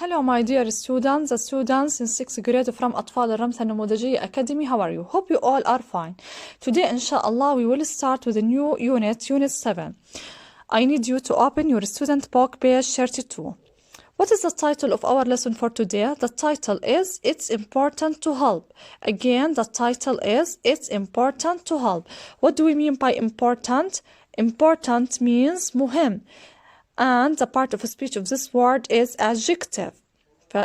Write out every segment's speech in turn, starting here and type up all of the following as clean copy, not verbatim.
Hello my dear students, the students in 6th grade from أطفال الرمثة النموذجية Academy. How are you? Hope you all are fine. Today inshallah we will start with a new unit 7. I need you to open your student book page 32. What is the title of our lesson for today? The title is It's Important to Help. Again, the title is It's Important to Help. What do we mean by important? Important means مهم. And the part of speech of this word is adjective.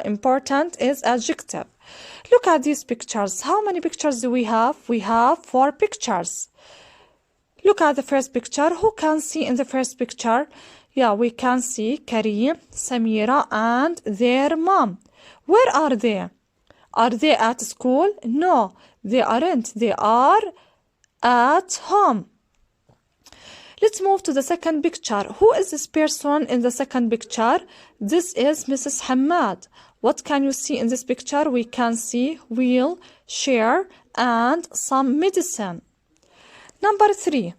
Important is adjective. Look at these pictures. How many pictures do we have? We have 4 pictures. Look at the first picture. Who can see in the first picture? Yeah, we can see Karim, Samira, and their mom. Where are they? Are they at school? No, they aren't. They are at home. Let's move to the second picture. Who is this person in the second picture? This is Mrs. Hamad. What can you see in this picture? We can see wheel, chair, and some medicine. Number 3.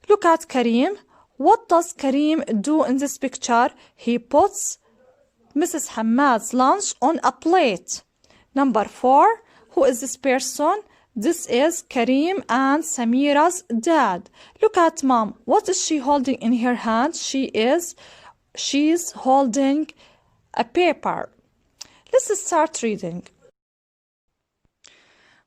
Look at Karim. What does Karim do in this picture? He puts Mrs. Hamad's lunch on a plate. Number 4. Who is this person? This is Karim and Samira's dad. Look at mom. What is she holding in her hand? She's holding a paper. Let's start reading.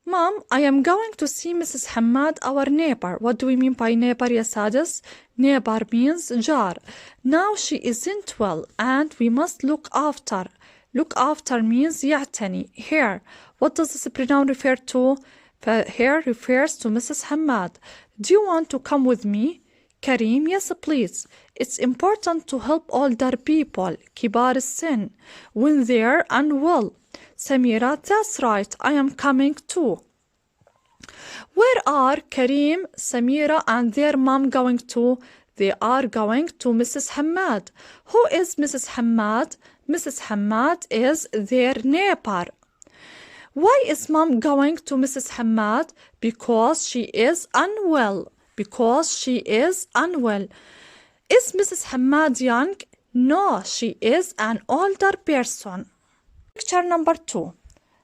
Mom, I am going to see Mrs. Hamad, our neighbor. What do we mean by neighbor, ya Sadis? Neighbor means jar. Now she isn't well and we must look after. Look after means يعتني. Here, what does this pronoun refer to? Here refers to Mrs. Hamad. Do you want to come with me? Karim, yes please. It's important to help older people, كبار السن, when they're unwell. Samira, that's right, I am coming too. Where are Karim, Samira and their mom going to? They are going to Mrs. Hamad. Who is Mrs. Hamad? Mrs. Hamad is their neighbor. Why is mom going to Mrs. Hamad? Because she is unwell. Because she is unwell. Is Mrs. Hamad young? No, she is an older person. Picture number 2.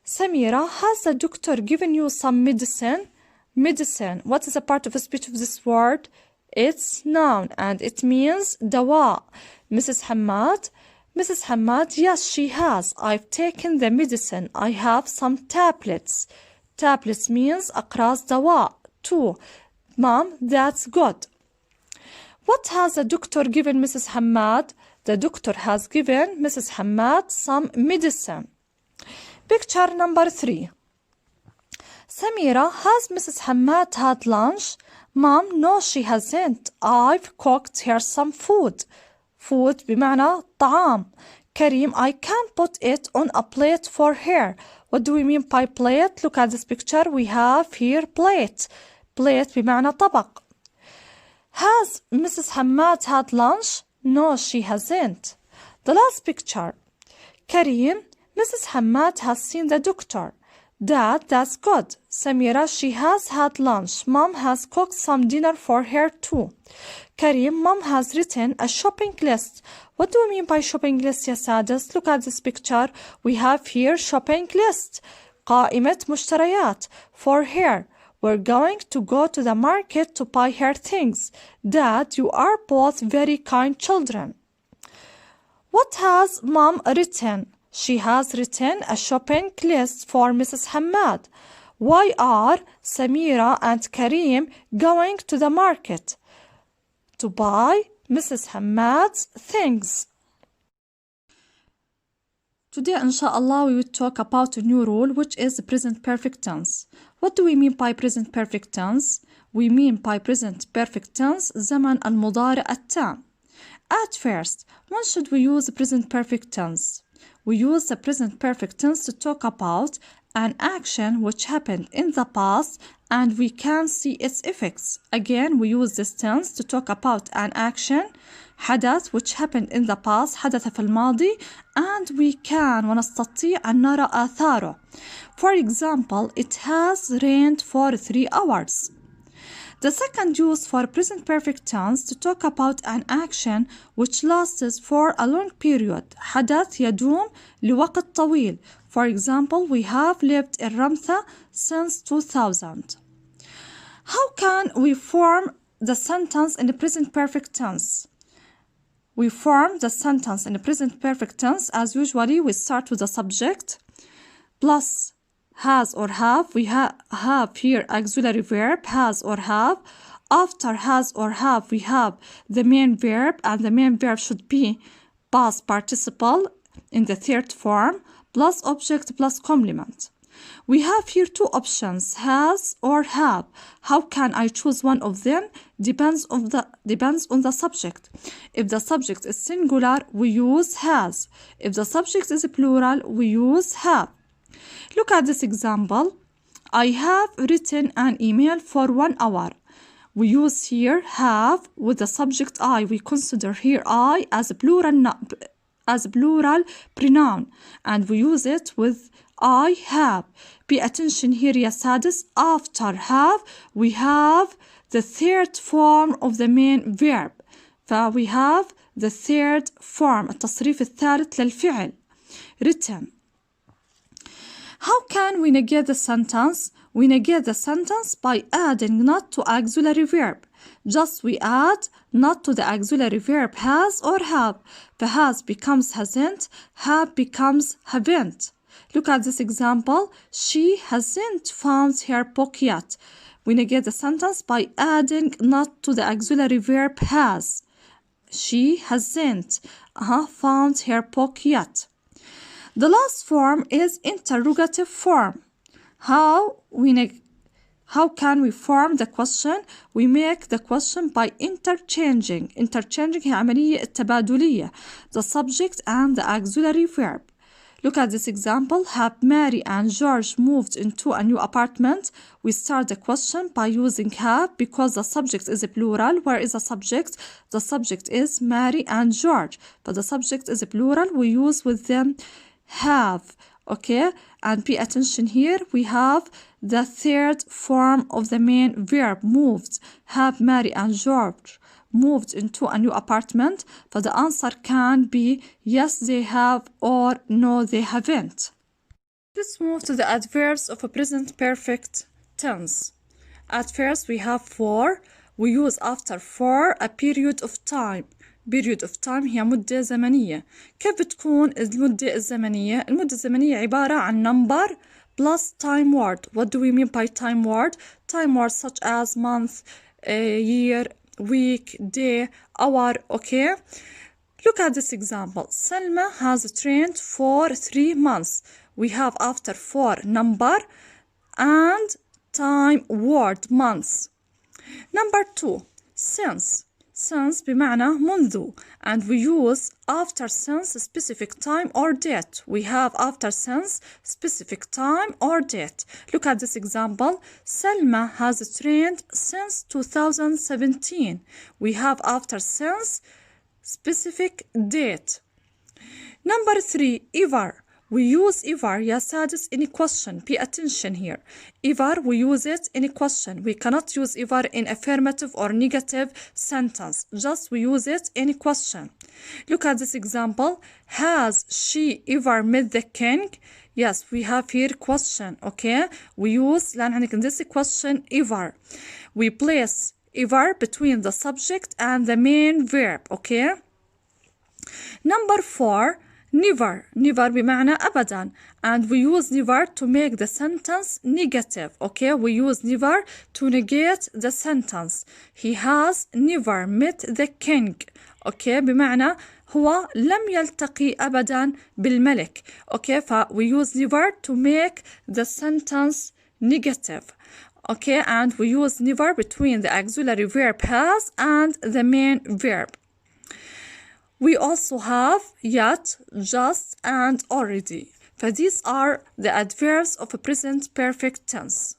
Samira, has the doctor given you some medicine? Medicine. What is a part of the speech of this word? It's noun and it means دواء. Mrs. Hamad, yes, she has. I've taken the medicine. I have some tablets. Tablets means أقراص دواء. 2. Mom, that's good. What has the doctor given Mrs. Hamad? The doctor has given Mrs. Hamad some medicine. Picture number 3. Samira, has Mrs. Hamad had lunch? Mom, no, she hasn't. I've cooked her some food. Food بمعنى طعام. Karim, I can't put it on a plate for her. What do we mean by plate? Look at this picture. We have here plate. Plate بمعنى طبق. Has Mrs. Hamad had lunch? No, she hasn't. The last picture. Karim, Mrs. Hamad has seen the doctor. Dad, that's good. Samira, she has had lunch. Mom has cooked some dinner for her too. Karim, mom has written a shopping list. What do we mean by shopping list, ya Sadis? Look at this picture. We have here shopping list. قائمة مشتريات. For her. We're going to go to the market to buy her things. Dad, you are both very kind children. What has mom written? She has written a shopping list for Mrs. Hamad. Why are Samira and Karim going to the market? To buy Mrs. Hamad's things. Today, inshallah, we will talk about a new rule, which is the present perfect tense. What do we mean by present perfect tense? We mean by present perfect tense زمن المضارع التام. At first, when should we use the present perfect tense? We use the present perfect tense to talk about an action which happened in the past and we can see its effects. Again, we use this tense to talk about an action حدث which happened in the past حدث في الماضي and we can ونستطيع أن نرى آثاره. For example, it has rained for 3 hours. The second use for present perfect tense to talk about an action which lasts for a long period. حدث يدوم لوقت طويل. For example, we have lived in Ramtha since 2000. How can we form the sentence in the present perfect tense? We form the sentence in the present perfect tense as usually we start with the subject plus has or have. We have here auxiliary verb has or have. After has or have we have the main verb, and the main verb should be past participle in the third form plus object plus complement. We have here two options, has or have. How can I choose one of them? Depends on the subject. If the subject is singular, we use has. If the subject is plural, we use have. Look at this example. I have written an email for 1 hour. We use here have with the subject I. We consider here I as a plural pronoun, and we use it with I have. Pay attention here يا سادس. After have we have the third form of the main verb. فwe have the third form, التصريف الثالث للفعل. Written. How can we negate the sentence? We negate the sentence by adding not to auxiliary verb. Just we add not to the auxiliary verb has or have. The has becomes hasn't, have becomes haven't. Look at this example. She hasn't found her book yet. We negate the sentence by adding not to the auxiliary verb has. She hasn't found her book yet. The last form is interrogative form. How can we form the question? We make the question by interchanging. Interchanging هي عملية التبادلية. The subject and the auxiliary verb. Look at this example. Have Mary and George moved into a new apartment? We start the question by using have because the subject is a plural. Where is the subject? The subject is Mary and George. But the subject is a plural. We use with them have. Okay? And pay attention here. We have the third form of the main verb, moved. Have Mary and George moved into a new apartment? So the answer can be yes they have or no they haven't. Let's move to the adverbs of a present perfect tense. At first we have for. We use after for a period of time. period of time هي مدة زمنية. كيف بتكون المدة الزمنية؟ المدة الزمنية عبارة عن number plus time word. What do we mean by time word? Time words such as month, year, week, day, hour, okay? Look at this example. Selma has trained for 3 months. We have after for number and time word months. Number 2, since. Since بمعنى منذ, and we use after since specific time or date. We have after since specific time or date. Look at this example. Selma has trained since 2017. We have after since specific date. Number 3, ever. We use ever يا سادس in a question. Pay attention here. Ever we use it in a question. We cannot use ever in affirmative or negative sentence. Just we use it in a question. Look at this example. Has she ever met the king? Yes, we have here question. Okay, we use لأن عندك in this question ever. We place ever between the subject and the main verb. Okay. Number 4, never. Never بمعنى أبدا, and we use never to make the sentence negative. Okay, we use never to negate the sentence. He has never met the king. Okay, بمعنى هو لم يلتقي أبدا بالملك. Okay, we use never to make the sentence negative. Okay, and we use never between the auxiliary verb has and the main verb. We also have yet, just, and already. These are the adverbs of a present perfect tense.